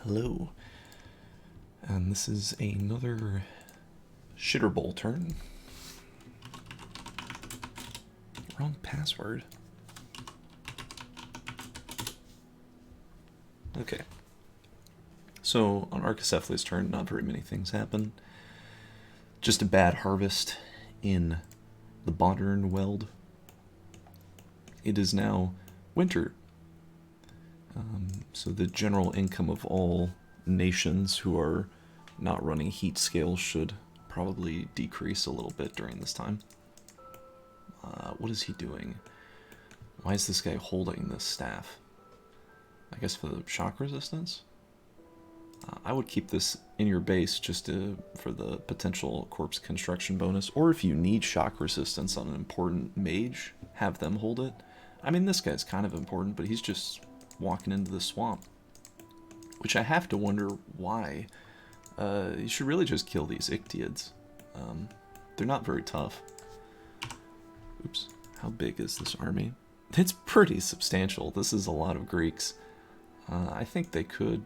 Hello, and this is another Shitterbowl turn. Wrong password. Okay. So, on Archaecephaly's turn, not very many things happen. Just a bad harvest in the modern Weld. It is now winter. So the general income of all nations who are not running heat scales should probably decrease a little bit during this time. What is he doing? Why is this guy holding this staff? I guess for the shock resistance? I would keep this in your base just for the potential corpse construction bonus, or if you need shock resistance on an important mage, have them hold it. I mean, this guy's kind of important, but he's just walking into the swamp, which I have to wonder why. You should really just kill these Ichthyids. They're not very tough. Oops, how big is this army? It's pretty substantial. This is a lot of Greeks. I think they could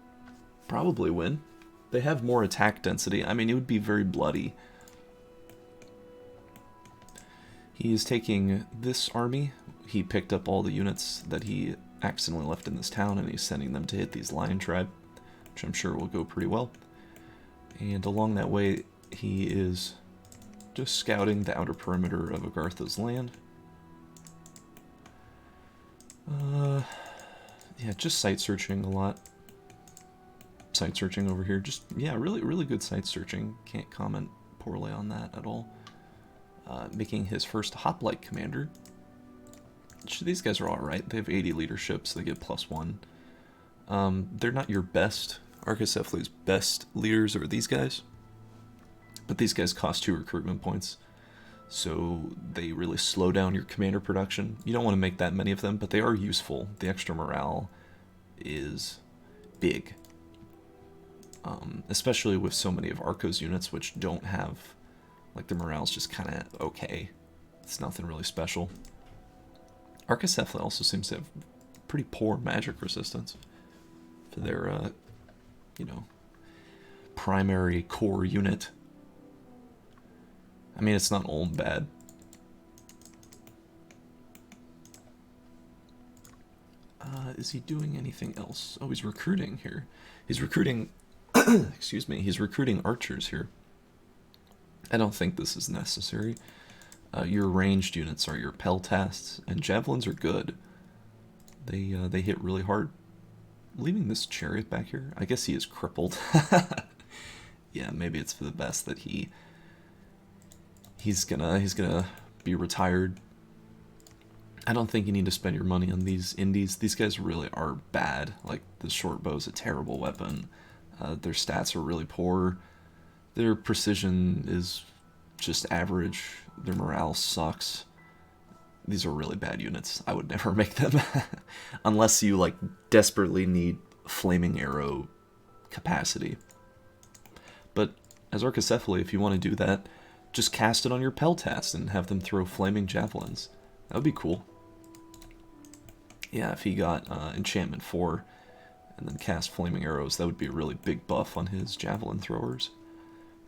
probably win. They have more attack density. I mean, it would be very bloody. He is taking this army. He picked up all the units that he accidentally left in this town, and he's sending them to hit these lion tribe, which I'm sure will go pretty well. And along that way, he is just scouting the outer perimeter of Agartha's land. Yeah, just site searching a lot. Site searching over here. Just, yeah, really good site searching. Can't comment poorly on that at all. Making his first hoplite commander. These guys are alright. They have 80 leadership, so they get +1. They're not your best. Archaecephaly's best leaders are these guys. But these guys cost 2 recruitment points. So they really slow down your commander production. You don't want to make that many of them, but they are useful. The extra morale is big. Especially with so many of Arco's units, which don't have, like, the morale's just kind of okay. It's nothing really special. Archaecephaly also seems to have pretty poor magic resistance for their, you know, primary core unit. I mean, it's not all bad. Is he doing anything else? Oh, he's recruiting here. He's recruiting, excuse me, he's recruiting archers here. I don't think this is necessary. Your ranged units are your peltasts, and javelins are good. They hit really hard. Leaving this chariot back here, I guess he is crippled. Yeah, maybe it's for the best that he's gonna be retired. I don't think you need to spend your money on these indies. These guys really are bad. Like, the short bow is a terrible weapon. Their stats are really poor. Their precision is just average. Their morale sucks. These are really bad units. I would never make them. Unless you, like, desperately need flaming arrow capacity. But as Archaecephaly, if you want to do that, just cast it on your peltast and have them throw flaming javelins. That would be cool. Yeah, if he got enchantment 4 and then cast flaming arrows, that would be a really big buff on his javelin throwers.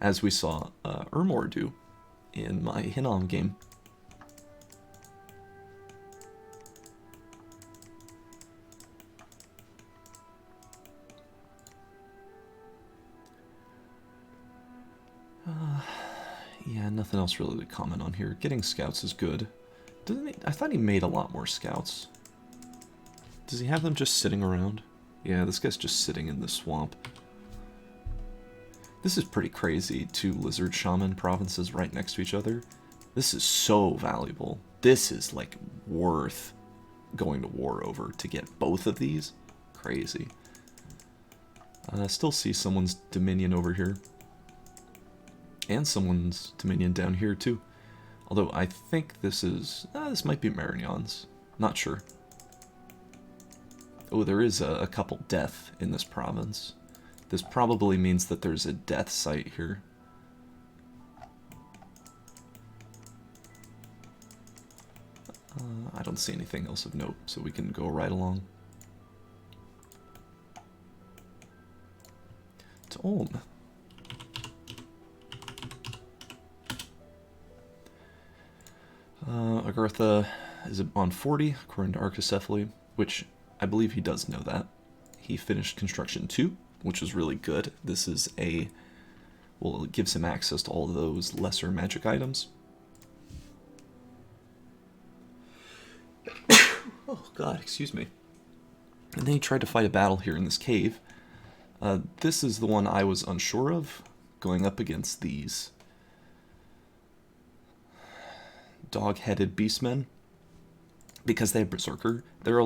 As we saw Ermor do in my Hinnom game. Yeah, nothing else really to comment on here. Getting scouts is good. Doesn't he? I thought he made a lot more scouts. Does he have them just sitting around? Yeah, this guy's just sitting in the swamp. This is pretty crazy. 2 lizard shaman provinces right next to each other. This is so valuable. This is, like, worth going to war over to get both of these. Crazy. I still see someone's dominion over here. And someone's dominion down here, too. Although I think this is... this might be Marignon's. Not sure. Oh, there is a couple death in this province. This probably means that there's a death site here. I don't see anything else of note, so we can go right along. to Ulm. Agartha is on 40, according to Archicephaly, which I believe he does know that. He finished Construction 2, which was really good. This is a... well, it gives him access to all of those lesser magic items. Oh, God, excuse me. And then he tried to fight a battle here in this cave. This is the one I was unsure of, going up against these dog-headed beastmen. Because they have Berserker, they're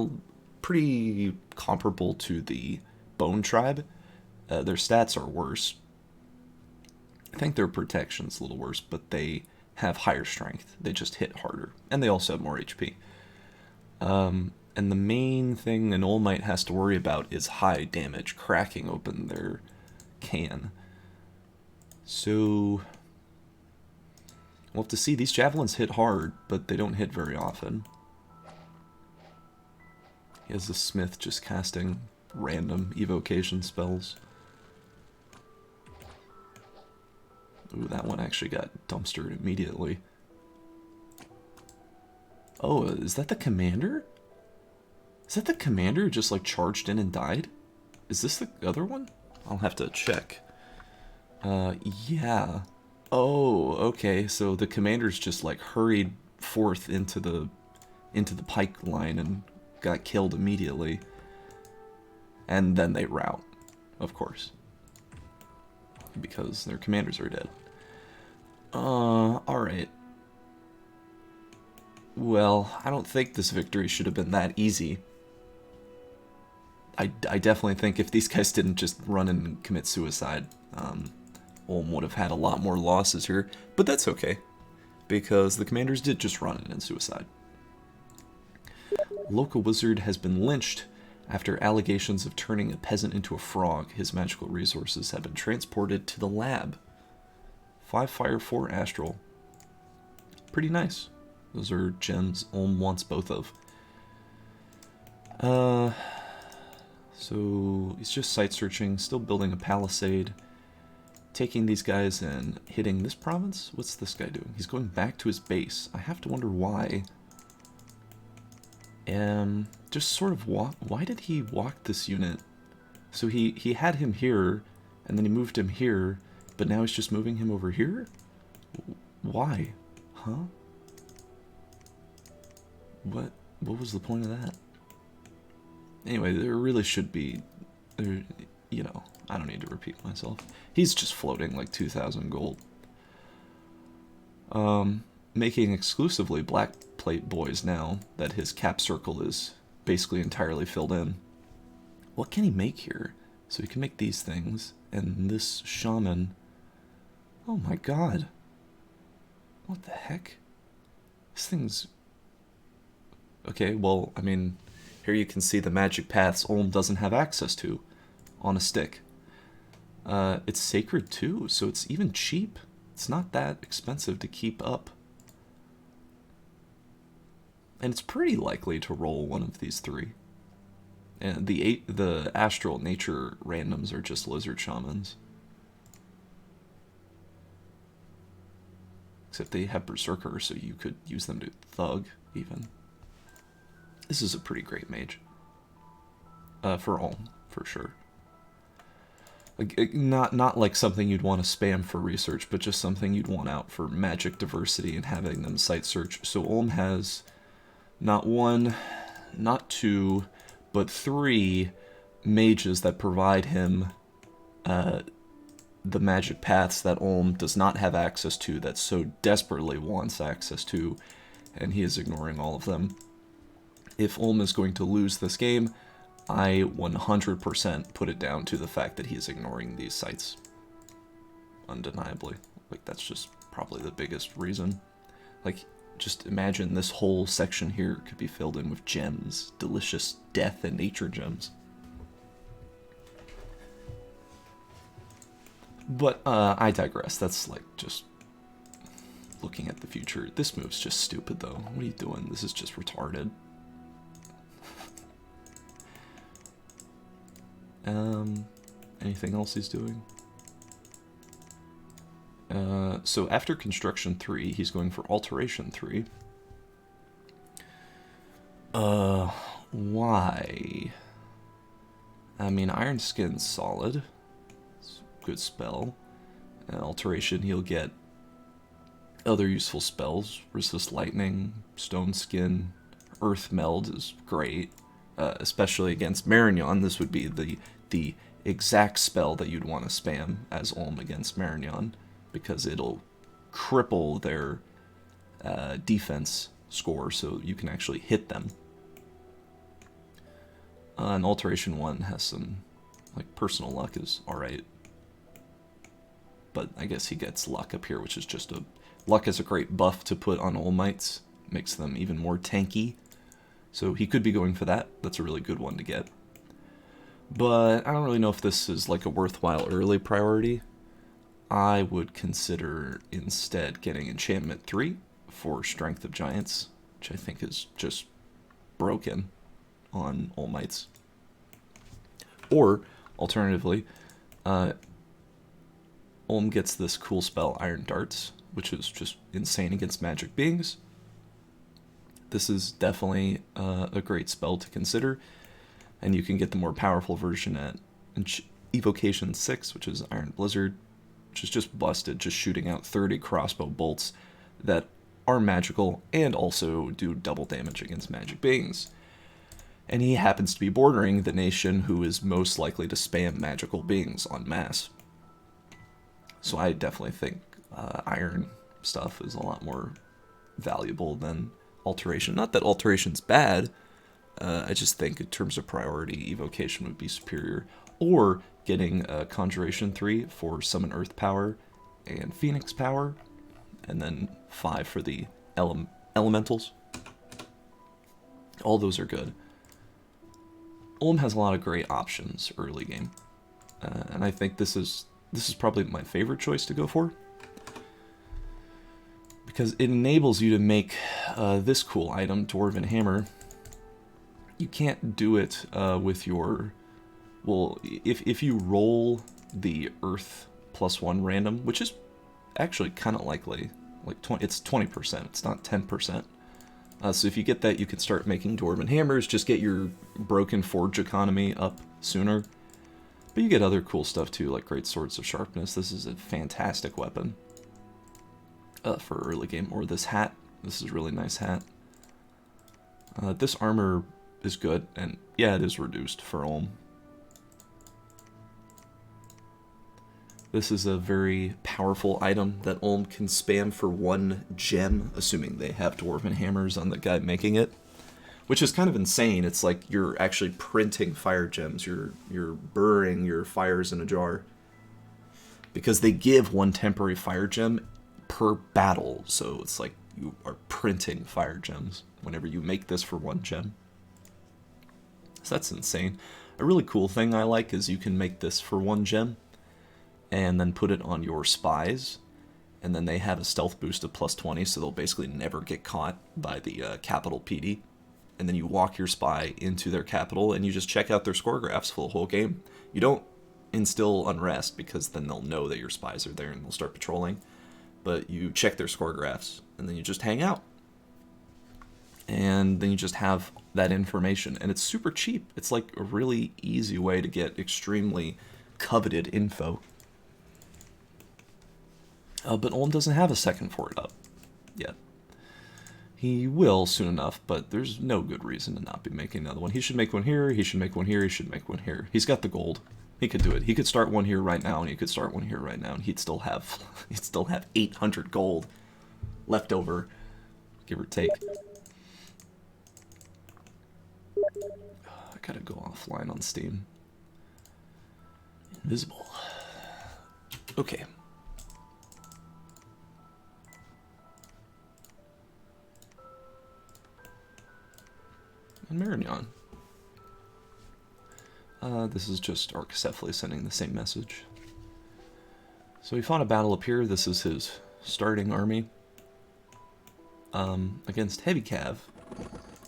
pretty comparable to the Bone Tribe. Their stats are worse. I think their protection's a little worse, but they have higher strength. They just hit harder. And they also have more HP. And the main thing an Olmite has to worry about is high damage, cracking open their can. So we'll have to see. These javelins hit hard, but they don't hit very often. He has the smith just casting random evocation spells. Ooh, that one actually got dumpstered immediately. Oh, is that the commander? Is that the commander who just like charged in and died? Is this the other one? I'll have to check. Yeah. Oh, okay. So the commander's just like hurried forth into the pike line and got killed immediately. And then they rout, of course. Because their commanders are dead. Alright. Well, I don't think this victory should have been that easy. I definitely think if these guys didn't just run and commit suicide, Ulm would have had a lot more losses here. But that's okay, because the commanders did just run in and suicide. Local wizard has been lynched after allegations of turning a peasant into a frog. His magical resources have been transported to the lab. 5 fire, 4 astral. Pretty nice. Those are gems Ulm wants both of. So he's just site searching, still building a palisade, taking these guys and hitting this province. What's this guy doing? He's going back to his base. I have to wonder why. Just sort of walk. Why did he walk this unit? So he had him here, and then he moved him here, but now he's just moving him over here? Why? Huh? What was the point of that? Anyway, there really should be, you know, I don't need to repeat myself. He's just floating like 2,000 gold. Making exclusively black plate boys now that his cap circle is basically entirely filled in. What can he make here? So he can make these things, and this shaman. Oh my god. What the heck? This thing's... Okay, well, I mean, here you can see the magic paths Ulm doesn't have access to on a stick. It's sacred too, so it's even cheap. It's not that expensive to keep up. And it's pretty likely to roll one of these three. And the astral nature randoms are just lizard shamans. Except they have berserker, so you could use them to thug, even. This is a pretty great mage. For Ulm, for sure. Like, not like something you'd want to spam for research, but just something you'd want out for magic diversity and having them site search. So Ulm has not 1, not 2, but 3 mages that provide him the magic paths that Ulm does not have access to, that so desperately wants access to, and he is ignoring all of them. If Ulm is going to lose this game, I 100% put it down to the fact that he is ignoring these sites. Undeniably. Like, that's just probably the biggest reason. Like, just imagine this whole section here could be filled in with gems. Delicious death and nature gems. But, I digress. That's, like, just looking at the future. This move's just stupid, though. What are you doing? This is just retarded. Anything else he's doing? So after Construction 3, he's going for Alteration 3. Why? I mean, Iron Skin's solid. It's a good spell. Alteration, he'll get other useful spells. Resist Lightning, Stone Skin, Earth Meld is great. Especially against Marignon, this would be the exact spell that you'd want to spam as Ulm against Marignon, because it'll cripple their defense score so you can actually hit them. And Alteration 1 has some, like, personal luck is alright. But I guess he gets luck up here, which is just a... Luck is a great buff to put on Ulmites. Makes them even more tanky. So he could be going for that. That's a really good one to get. But I don't really know if this is like a worthwhile early priority. I would consider instead getting Enchantment 3 for Strength of Giants, which I think is just broken on Ulmites. Or, alternatively, Ulm gets this cool spell Iron Darts, which is just insane against magic beings. This is definitely a great spell to consider, and you can get the more powerful version at Evocation 6, which is Iron Blizzard, which is just busted, just shooting out 30 crossbow bolts that are magical and also do double damage against magic beings. And he happens to be bordering the nation who is most likely to spam magical beings en masse. So I definitely think iron stuff is a lot more valuable than Alteration. Not that Alteration's bad, I just think in terms of priority, Evocation would be superior. Or getting Conjuration 3 for Summon Earth power and Phoenix power, and then 5 for the Elementals. All those are good. Ulm has a lot of great options early game, and I think this is probably my favorite choice to go for, because it enables you to make this cool item, Dwarven Hammer. You can't do it with your... Well, if you roll the Earth +1 random, which is actually kind of likely, like it's 20%, it's not 10%. So if you get that, you can start making Dwarven Hammers, just get your broken Forge economy up sooner. But you get other cool stuff too, like Great Swords of Sharpness. This is a fantastic weapon for early game. Or this hat. This is a really nice hat. This armor is good, and yeah, it is reduced for Ulm. This is a very powerful item that Ulm can spam for 1 gem, assuming they have Dwarven Hammers on the guy making it. Which is kind of insane. It's like you're actually printing fire gems. You're burying your fires in a jar. Because they give 1 temporary fire gem per battle. So it's like you are printing fire gems whenever you make this for 1 gem. So that's insane. A really cool thing I like is you can make this for 1 gem and then put it on your spies. And then they have a stealth boost of +20, so they'll basically never get caught by the capital PD. And then you walk your spy into their capital, and you just check out their score graphs for the whole game. You don't instill unrest, because then they'll know that your spies are there and they'll start patrolling. But you check their score graphs, and then you just hang out. And then you just have that information, and it's super cheap. It's like a really easy way to get extremely coveted info. But Ulm doesn't have a second for it up yet. He will soon enough, but there's no good reason to not be making another one. He should make one here, he should make one here, he should make one here. He's got the gold. He could do it. He could start one here right now, and he could start one here right now, and he'd still have 800 gold left over, give or take. I gotta go offline on Steam. Invisible. Okay. And Marignon. This is just Arcecephaly sending the same message. So he fought a battle up here. This is his starting army. Against Heavy Cav.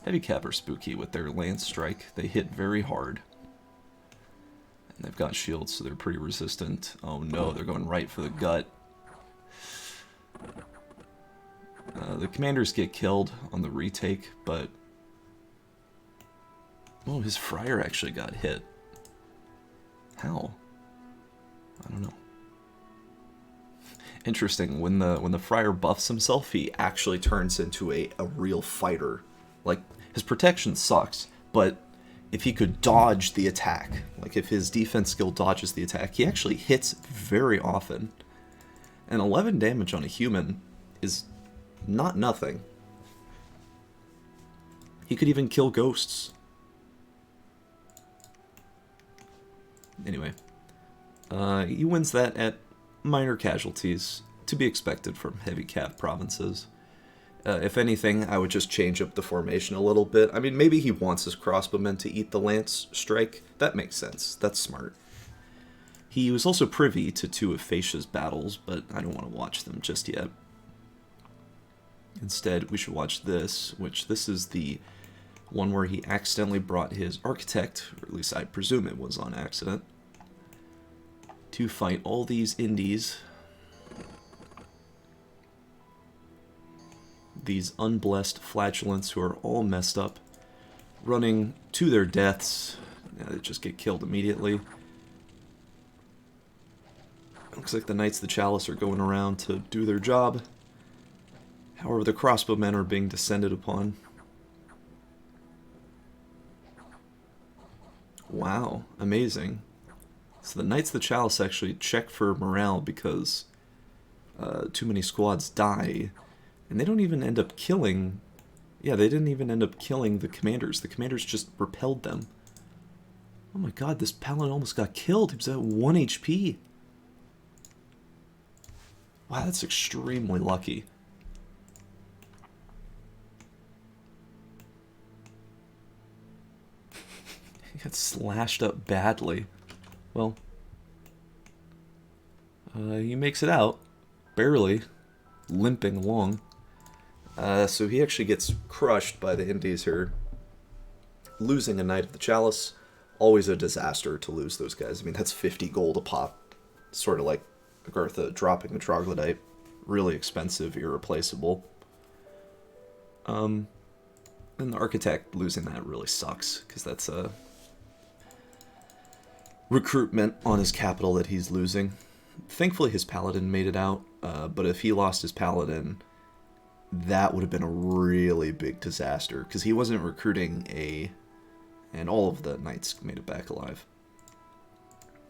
Heavy Cav are spooky with their Lance Strike. They hit very hard. And they've got shields, so they're pretty resistant. Oh no, they're going right for the gut. The commanders get killed on the retake, but... Oh, his friar actually got hit. How? I don't know. Interesting, when the friar buffs himself, he actually turns into a real fighter. Like, his protection sucks, but if he could dodge the attack, like if his defense skill dodges the attack, he actually hits very often. And 11 damage on a human is not nothing. He could even kill ghosts. Anyway, he wins that at minor casualties, to be expected from heavy cav provinces. If anything, I would just change up the formation a little bit. I mean, maybe he wants his crossbowmen to eat the lance strike. That makes sense. That's smart. He was also privy to 2 of Fascia's battles, but I don't want to watch them just yet. Instead, we should watch this, which this is the one where he accidentally brought his architect, or at least I presume it was on accident, to fight all these indies. These unblessed flatulents who are all messed up, running to their deaths. Yeah, they just get killed immediately. Looks like the Knights of the Chalice are going around to do their job. However, the crossbowmen are being descended upon. Wow, amazing. So the Knights of the Chalice actually check for morale because too many squads die. And they don't even end up killing... Yeah, they didn't even end up killing the commanders. The commanders just repelled them. Oh my god, this paladin almost got killed. He was at 1 HP. Wow, that's extremely lucky. He got slashed up badly. Well, he makes it out. Barely. Limping along. So he actually gets crushed by the Indies here. Losing a Knight of the Chalice, always a disaster to lose those guys. I mean, that's 50 gold a pop. Sort of like Agartha dropping a Troglodyte. Really expensive, irreplaceable. And the Architect losing that really sucks, because that's a recruitment on his capital that he's losing. Thankfully his Paladin made it out, but if he lost his Paladin, that would have been a really big disaster, because he wasn't recruiting and all of the Knights made it back alive.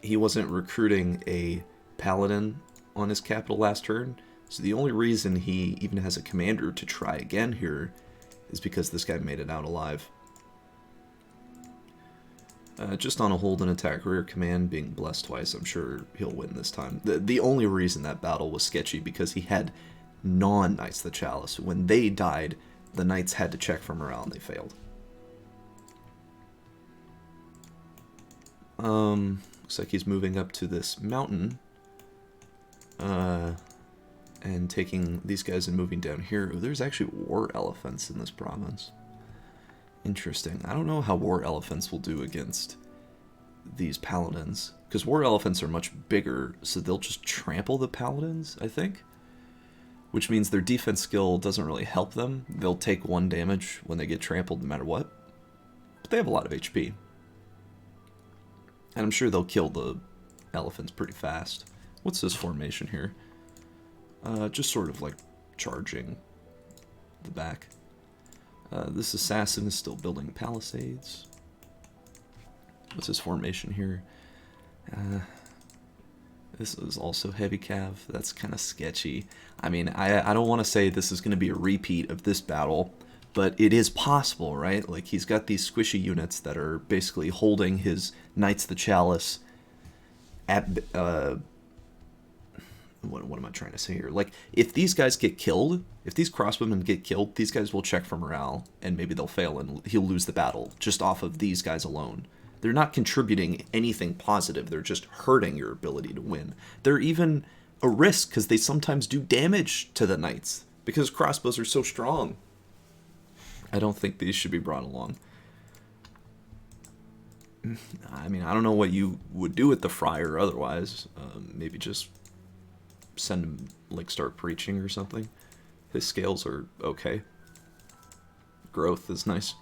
He wasn't recruiting a Paladin on his capital last turn, so the only reason he even has a commander to try again here is because this guy made it out alive. Just on a hold and attack rear command, being blessed twice, I'm sure he'll win this time. The only reason that battle was sketchy because he had non-Knights of the Chalice. When they died, the Knights had to check for morale and they failed. Looks like he's moving up to this mountain. And taking these guys and moving down here. Ooh, there's actually war elephants in this province. Interesting. I don't know how war elephants will do against these paladins, because war elephants are much bigger, so they'll just trample the paladins, I think. Which means their defense skill doesn't really help them. They'll take 1 damage when they get trampled no matter what. But they have a lot of HP. And I'm sure they'll kill the elephants pretty fast. What's this formation here? Just sort of like charging the back. This assassin is still building palisades. What's his formation here? This is also heavy cav. That's kind of sketchy. I mean, I don't want to say this is going to be a repeat of this battle, but it is possible, right? Like, he's got these squishy units that are basically holding his Knights of the Chalice at... What am I trying to say here? Like, if these guys get killed, if these crossbowmen get killed, these guys will check for morale, and maybe they'll fail, and he'll lose the battle, just off of these guys alone. They're not contributing anything positive, they're just hurting your ability to win. They're even a risk, because they sometimes do damage to the knights, because crossbows are so strong. I don't think these should be brought along. I mean, I don't know what you would do with the friar otherwise. Maybe just send him, like, start preaching or something. His scales are okay. Growth is nice.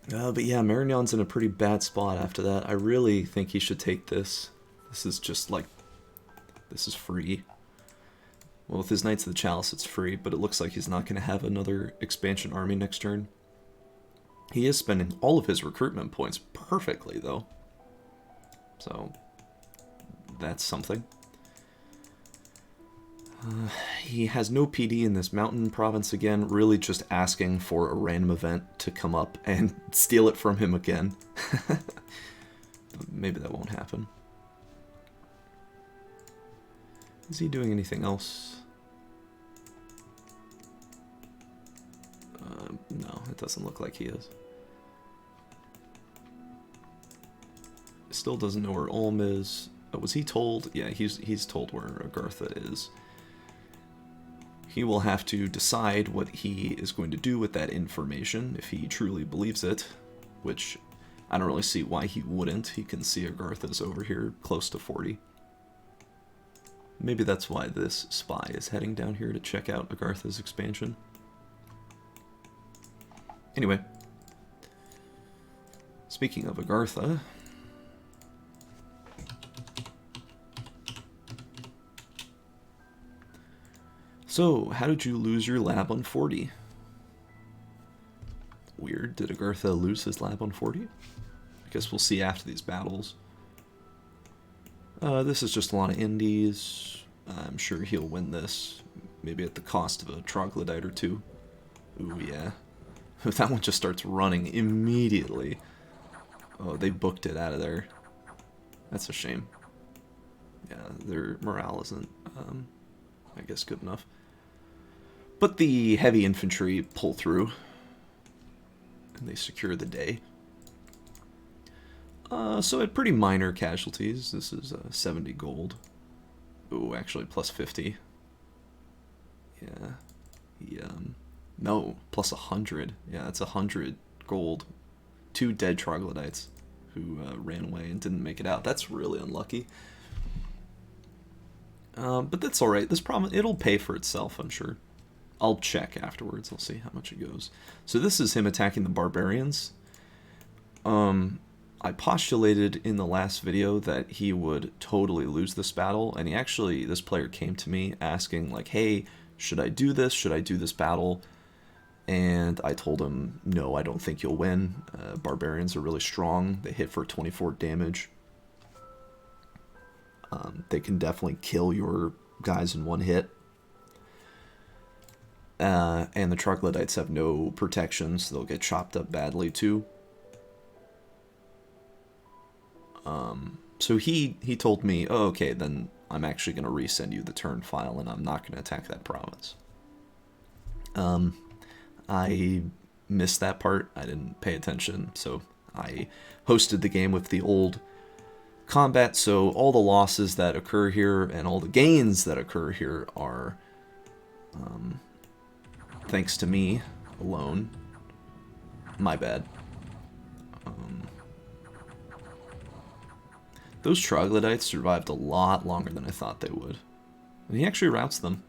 But yeah, Marignon's in a pretty bad spot after that. I really think he should take this. This is just like... This is free. Well, with his Knights of the Chalice, it's free, but it looks like he's not going to have another expansion army next turn. He is spending all of his recruitment points perfectly, though. So, that's something. He has no PD in this mountain province again, really just asking for a random event to come up and steal it from him again. Maybe that won't happen. Is he doing anything else? No, it doesn't look like he is. Still doesn't know where Ulm is. Was he told? Yeah, he's told where Agartha is. He will have to decide what he is going to do with that information, if he truly believes it, which I don't really see why he wouldn't. He can see Agartha's over here, close to 40. Maybe that's why this spy is heading down here to check out Agartha's expansion. Anyway, speaking of Agartha... So, how did you lose your lab on 40? Weird. Did Agartha lose his lab on 40? I guess we'll see after these battles. This is just a lot of indies. I'm sure he'll win this. Maybe at the cost of a troglodyte or two. Ooh, yeah. That one just starts running immediately. Oh, they booked it out of there. That's a shame. Yeah, their morale isn't, I guess, good enough. But the heavy infantry pull through, and they secure the day. So at pretty minor casualties, this is 70 gold. Ooh, actually plus 50. Yeah. No, plus 100. Yeah, that's 100 gold. 2 dead troglodytes who ran away and didn't make it out. That's really unlucky. But that's alright. This problem, it'll pay for itself, I'm sure. I'll check afterwards. I'll see how much it goes. So this is him attacking the barbarians. I postulated in the last video that he would totally lose this battle, and this player came to me asking, like, hey, should I do this? Should I do this battle? And I told him, no, I don't think you'll win. Barbarians are really strong. They hit for 24 damage. They can definitely kill your guys in one hit. And the troglodytes have no protection, so they'll get chopped up badly too. So he told me, oh, okay, then I'm actually going to resend you the turn file, and I'm not going to attack that province. I missed that part. I didn't pay attention, so I hosted the game with the old combat, so all the losses that occur here and all the gains that occur here are thanks to me alone. My bad. Those troglodytes survived a lot longer than I thought they would. And he actually routs them.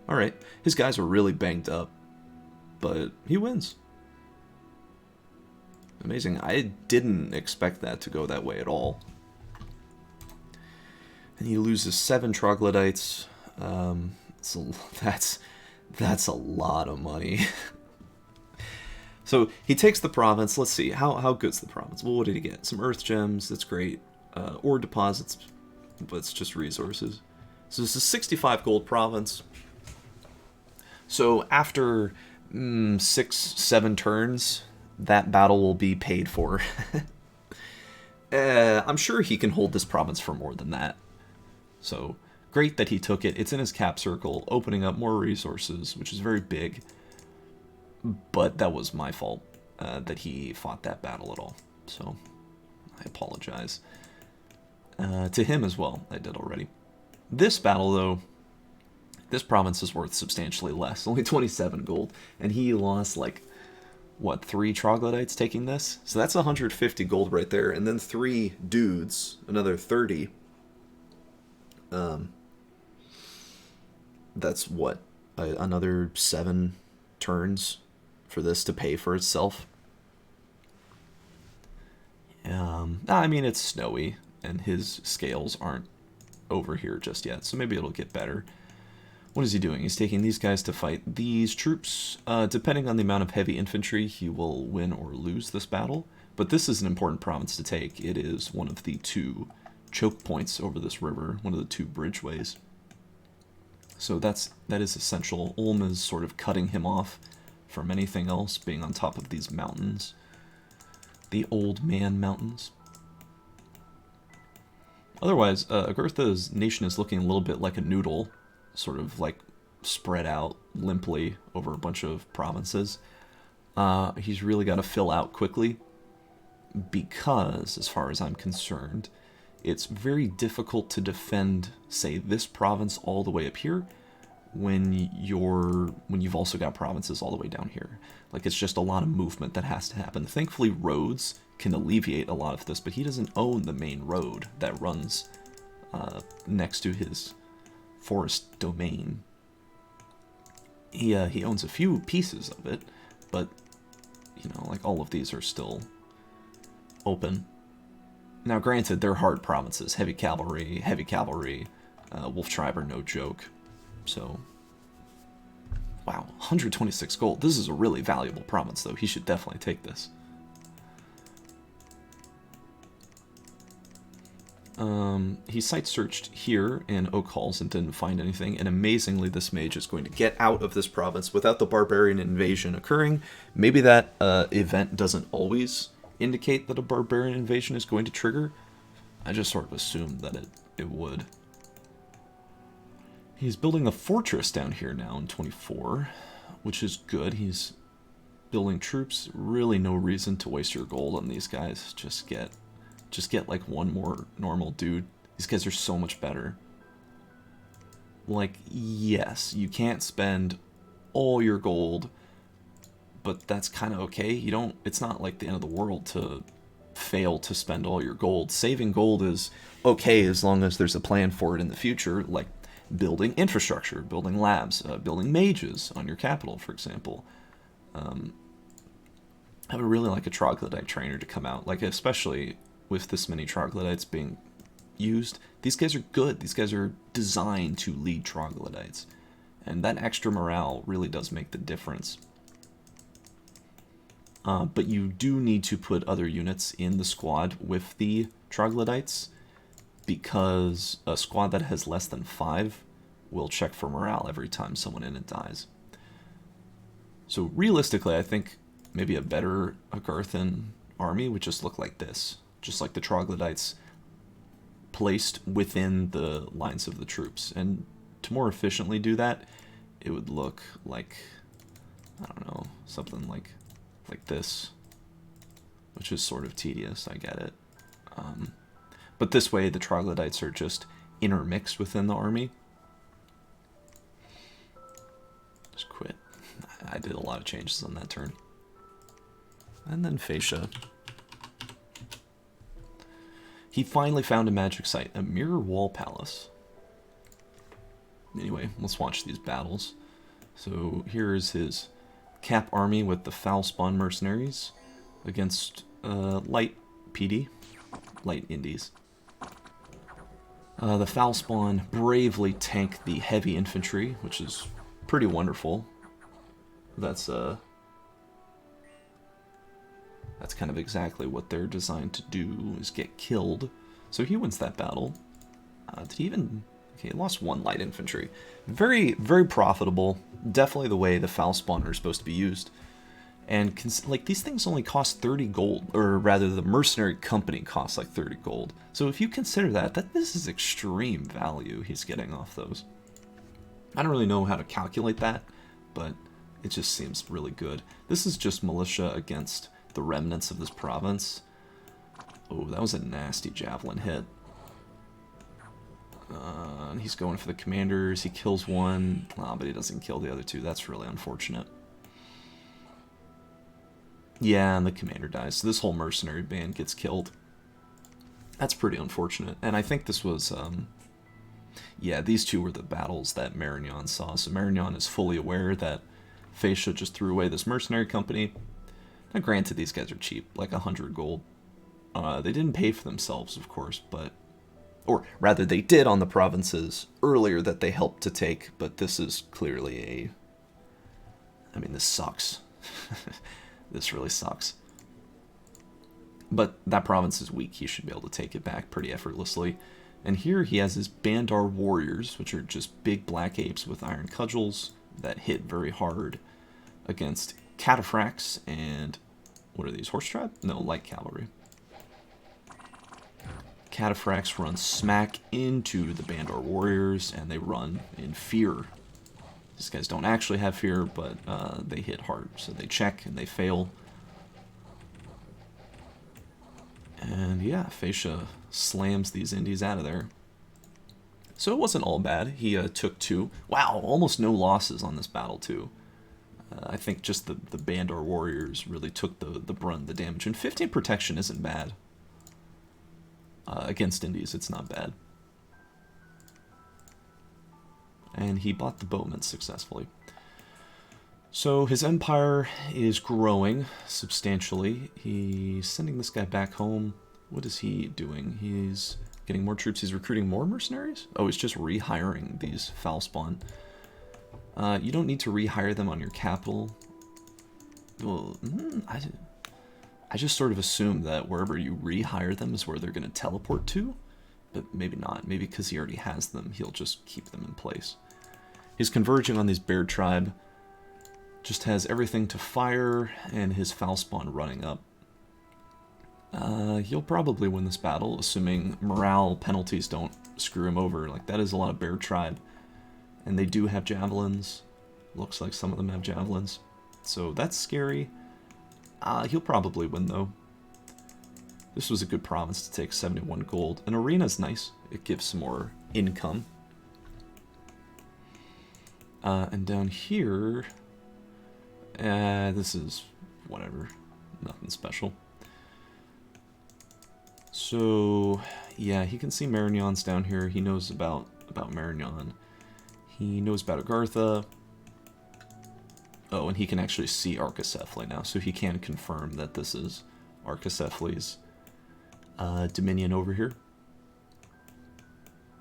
Alright, his guys are really banged up, but he wins. Amazing. I didn't expect that to go that way at all. And he loses 7 troglodytes. So that's a lot of money. So he takes the province. Let's see, how good's the province? Well, what did he get? Some earth gems, that's great. Ore deposits, but it's just resources. So this is 65 gold province. So after 6-7 turns, that battle will be paid for. I'm sure he can hold this province for more than that. So great that he took it. It's in his cap circle, opening up more resources, which is very big. But that was my fault that he fought that battle at all. So I apologize. To him as well, I did already. This battle, though, this province is worth substantially less. Only 27 gold. And he lost, like, what, 3 troglodytes taking this? So that's 150 gold right there. And then 3 dudes, another 30. that's what, another 7 turns for this to pay for itself. I mean, it's snowy, and his scales aren't over here just yet, so maybe it'll get better. What is he doing? He's taking these guys to fight these troops. Depending on the amount of heavy infantry, he will win or lose this battle. But this is an important province to take. It is one of the 2 choke points over this river, one of the 2 bridgeways. So that is essential. Ulm is sort of cutting him off from anything else, being on top of these mountains. The Old Man Mountains. Otherwise, Agartha's nation is looking a little bit like a noodle, sort of like spread out limply over a bunch of provinces. He's really got to fill out quickly because, as far as I'm concerned, it's very difficult to defend, say, this province all the way up here when you've also got provinces all the way down here. Like, it's just a lot of movement that has to happen. Thankfully, roads can alleviate a lot of this, but he doesn't own the main road that runs next to his forest domain. He owns a few pieces of it, but, you know, like, all of these are still open. Now, granted, they're hard provinces. Heavy cavalry, wolf tribe are no joke. So, wow, 126 gold. This is a really valuable province, though. He should definitely take this. He site-searched here in Oak Halls and didn't find anything, and amazingly this mage is going to get out of this province without the barbarian invasion occurring. Maybe that event doesn't always indicate that a barbarian invasion is going to trigger. I just sort of assumed that it would. He's building a fortress down here now in 24, which is good. He's building troops. Really no reason to waste your gold on these guys. Just get like one more normal dude. These guys are so much better. Like, yes, you can't spend all your gold, but that's kind of okay. It's not like the end of the world to fail to spend all your gold. Saving gold is okay as long as there's a plan for it in the future, like building infrastructure, building labs, building mages on your capital, for example. I would really like a troglodyte trainer to come out, like especially with this many troglodytes being used. These guys are good. These guys are designed to lead troglodytes, and that extra morale really does make the difference. But you do need to put other units in the squad with the troglodytes, because a squad that has less than 5 will check for morale every time someone in it dies. So realistically, I think maybe a better Agarthan army would just look like this. Just like the troglodytes placed within the lines of the troops. And to more efficiently do that, it would look like, I don't know, something like this, which is sort of tedious, I get it. But this way, the troglodytes are just intermixed within the army. Just quit. I did a lot of changes on that turn. And then Fascia. He finally found a magic site, a mirror wall palace. Anyway, let's watch these battles. So here is his cap army with the foul spawn mercenaries against light PD, light indies. The foul spawn bravely tank the heavy infantry, which is pretty wonderful. That's kind of exactly what they're designed to do, is get killed. So he wins that battle. Did he even... Okay, he lost 1 light infantry. Very, very profitable. Definitely the way the foul spawner is supposed to be used. And, like, these things only cost 30 gold. Or rather, the mercenary company costs like 30 gold. So if you consider that this is extreme value he's getting off those. I don't really know how to calculate that, but it just seems really good. This is just militia against the remnants of this province. Oh, that was a nasty javelin hit. He's going for the commanders. He kills 1, but he doesn't kill the other 2. That's really unfortunate. Yeah, and the commander dies. So this whole mercenary band gets killed. That's pretty unfortunate. And I think this was Yeah, these two were the battles that Marignon saw. So Marignon is fully aware that Facia just threw away this mercenary company. Now, granted, these guys are cheap, like 100 gold. They didn't pay for themselves, of course, but... Or rather, they did on the provinces earlier that they helped to take, but this is clearly a... I mean, this sucks. This really sucks. But that province is weak. He should be able to take it back pretty effortlessly. And here he has his Bandar warriors, which are just big black apes with iron cudgels that hit very hard against cataphracts and... What are these? Horse tribe? No, light cavalry. Cataphracts run smack into the Bandar warriors, and they run in fear. These guys don't actually have fear, but they hit hard. So they check and they fail. And yeah, Facia slams these indies out of there. So it wasn't all bad. He took 2. Wow, almost no losses on this battle too. I think just the Bandar warriors really took the brunt of the damage. And 15 protection isn't bad. Against indies, it's not bad. And he bought the bowmen successfully. So his empire is growing substantially. He's sending this guy back home. What is he doing? He's getting more troops. He's recruiting more mercenaries? Oh, he's just rehiring these foul spawn. You don't need to rehire them on your capital. Well, I just sort of assumed that wherever you rehire them is where they're going to teleport to. But maybe not. Maybe because he already has them, he'll just keep them in place. He's converging on these bear tribe. Just has everything to fire and his foul spawn running up. He'll probably win this battle, assuming morale penalties don't screw him over. Like, that is a lot of bear tribe. And they do have javelins. Looks like some of them have javelins. So that's scary. He'll probably win, though. This was a good province to take 71 gold. An arena's nice. It gives some more income. And down here... this is whatever. Nothing special. So, yeah, he can see Marignon's down here. He knows about Marignon. He knows about Agartha. Oh, and he can actually see Arcacephaly now, so he can confirm that this is Arcacephaly's dominion over here.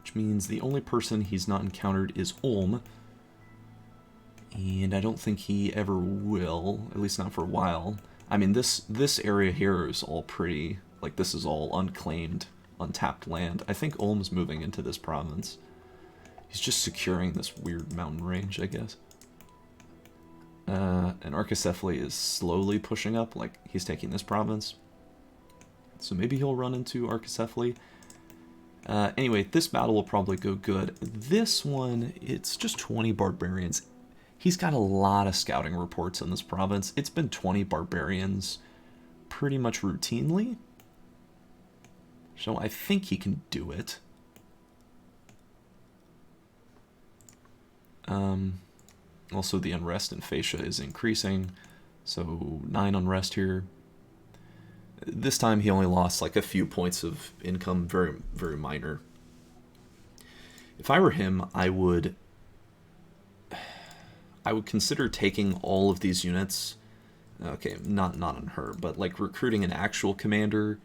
Which means the only person he's not encountered is Ulm. And I don't think he ever will, at least not for a while. I mean, this area here is all pretty, like, this is all unclaimed, untapped land. I think Ulm's moving into this province. He's just securing this weird mountain range, I guess. And Arcacephaly is slowly pushing up, like, he's taking this province. So maybe he'll run into Arcacephaly. Anyway, this battle will probably go good. This one, it's just 20 barbarians. He's got a lot of scouting reports in this province. It's been 20 barbarians pretty much routinely. So I think he can do it. Also, the unrest in Facia is increasing. So 9 unrest here. This time he only lost like a few points of income, very, very minor. If I were him, I would consider taking all of these units. Okay, not on her, but like recruiting an actual commander.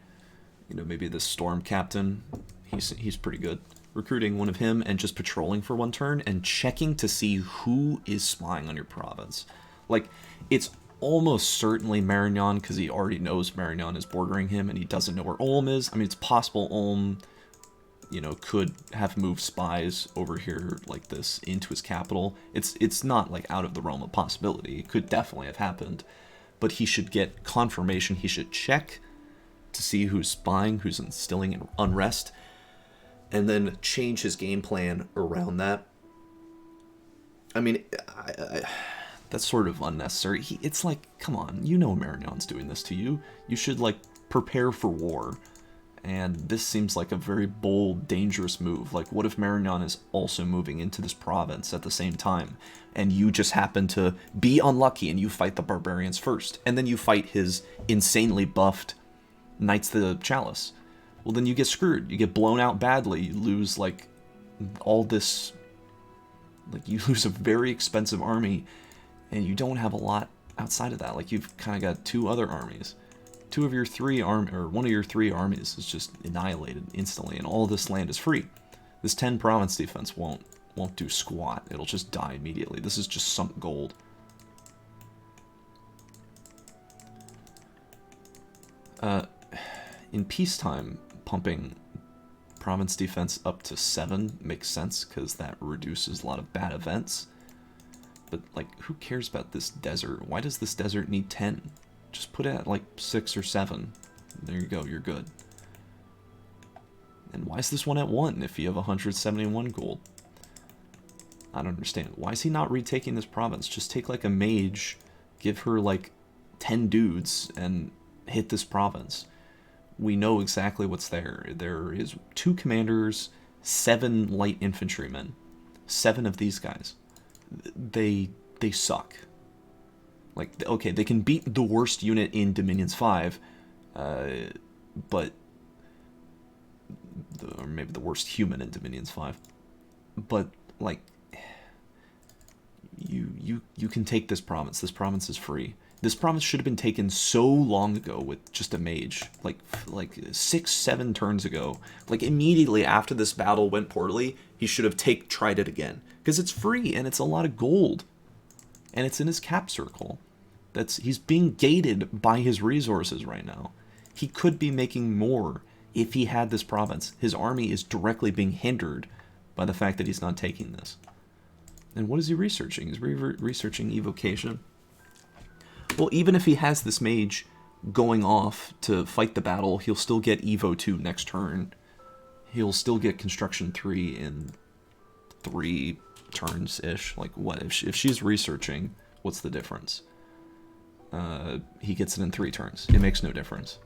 You know, maybe the storm captain. He's pretty good. Recruiting one of him and just patrolling for one turn and checking to see who is spying on your province. Like, it's almost certainly Marignon because he already knows Marignon is bordering him and he doesn't know where Ulm is. I mean, it's possible Ulm, you know, could have moved spies over here like this into his capital. It's not like out of the realm of possibility. It could definitely have happened, but he should get confirmation. He should check to see who's spying, who's instilling unrest, and then change his game plan around that. I mean, that's sort of unnecessary. It's like, come on, you know Marignon's doing this to you. You should, like, prepare for war. And this seems like a very bold, dangerous move. Like, what if Marignon is also moving into this province at the same time, and you just happen to be unlucky and you fight the barbarians first, and then you fight his insanely buffed Knights of the Chalice? Well, then you get screwed. You get blown out badly. You lose, like, all this, like, you lose a very expensive army, and you don't have a lot outside of that. Like, you've kind of got 2 other armies. 2 of your 3 or 1 of your 3 armies is just annihilated instantly, and all of this land is free. This 10 province defense won't do squat. It'll just die immediately. This is just sunk gold. In peacetime, pumping province defense up to 7 makes sense, because that reduces a lot of bad events. But, like, who cares about this desert? Why does this desert need 10? Just put it at, like, 6 or 7. There you go, you're good. And why is this one at 1 if you have 171 gold? I don't understand. Why is he not retaking this province? Just take, like, a mage, give her, like, 10 dudes, and hit this province. We know exactly what's there. There is 2 commanders, 7 light infantrymen. 7 of these guys. They suck. Like, okay, they can beat the worst unit in Dominions 5, but... or maybe the worst human in Dominions 5. But, like, you can take this province. This province is free. This province should have been taken so long ago with just a mage. Like 6-7 turns ago. Like, immediately after this battle went poorly, he should have tried it again. Because it's free, and it's a lot of gold. And it's in his cap circle. He's being gated by his resources right now. He could be making more if he had this province. His army is directly being hindered by the fact that he's not taking this. And what is he researching? He's researching evocation. Well, even if he has this mage going off to fight the battle, he'll still get Evo 2 next turn. He'll still get Construction 3 in 3 turns-ish. Like, what? If she's researching, what's the difference? He gets it in 3 turns. It makes no difference.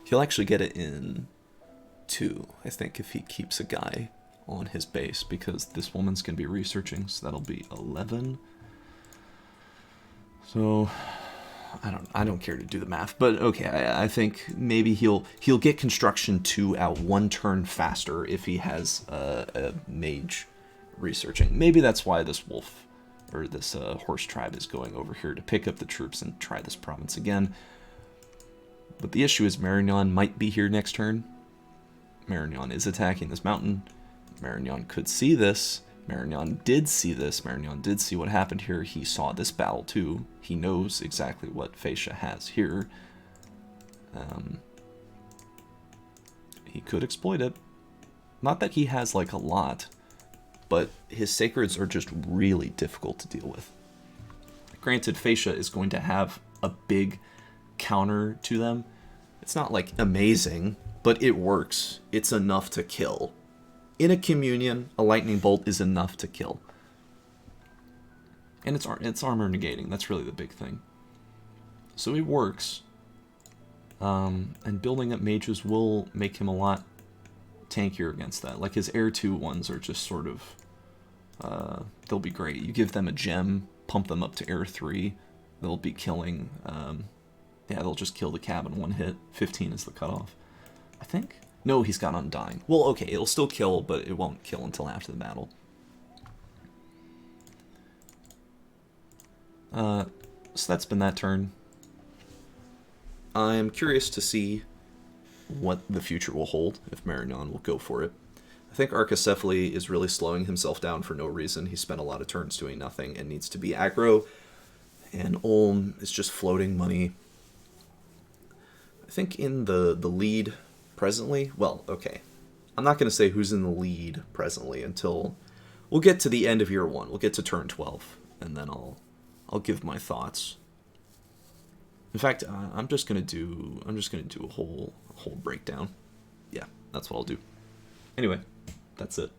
He'll actually get it in 2, I think, if he keeps a guy on his base, because this woman's going to be researching, so that'll be 11. So, I don't care to do the math, but okay, I think maybe he'll get Construction 2 out 1 turn faster if he has a mage researching. Maybe that's why this wolf, or this horse tribe is going over here to pick up the troops and try this province again. But the issue is Marignan might be here next turn. Marignan is attacking this mountain. Marignan could see this. Marignan did see this. Marignan did see what happened here. He saw this battle too. He knows exactly what Fascia has here. He could exploit it. Not that he has, like, a lot, but his sacreds are just really difficult to deal with. Granted, Fascia is going to have a big counter to them. It's not, like, amazing, but it works. It's enough to kill. In a communion, a lightning bolt is enough to kill. And it's armor negating. That's really the big thing. So it works. And building up mages will make him a lot tankier against that. Like, his Air 2 ones are just sort of... they'll be great. You give them a gem, pump them up to Air 3, they'll be killing... yeah, they'll just kill the cab in 1 hit. 15 is the cutoff, I think. No, he's got Undying. Well, okay, it'll still kill, but it won't kill until after the battle. So that's been that turn. I'm curious to see what the future will hold, if Marignan will go for it. I think Archaecephaly is really slowing himself down for no reason. He spent a lot of turns doing nothing and needs to be aggro. And Ulm is just floating money. I think in the lead presently, well, okay. I'm not going to say who's in the lead presently until we'll get to the end of year 1. We'll get to turn 12, and then I'll give my thoughts. In fact, I'm just gonna do a whole breakdown. Yeah, that's what I'll do. Anyway, that's it.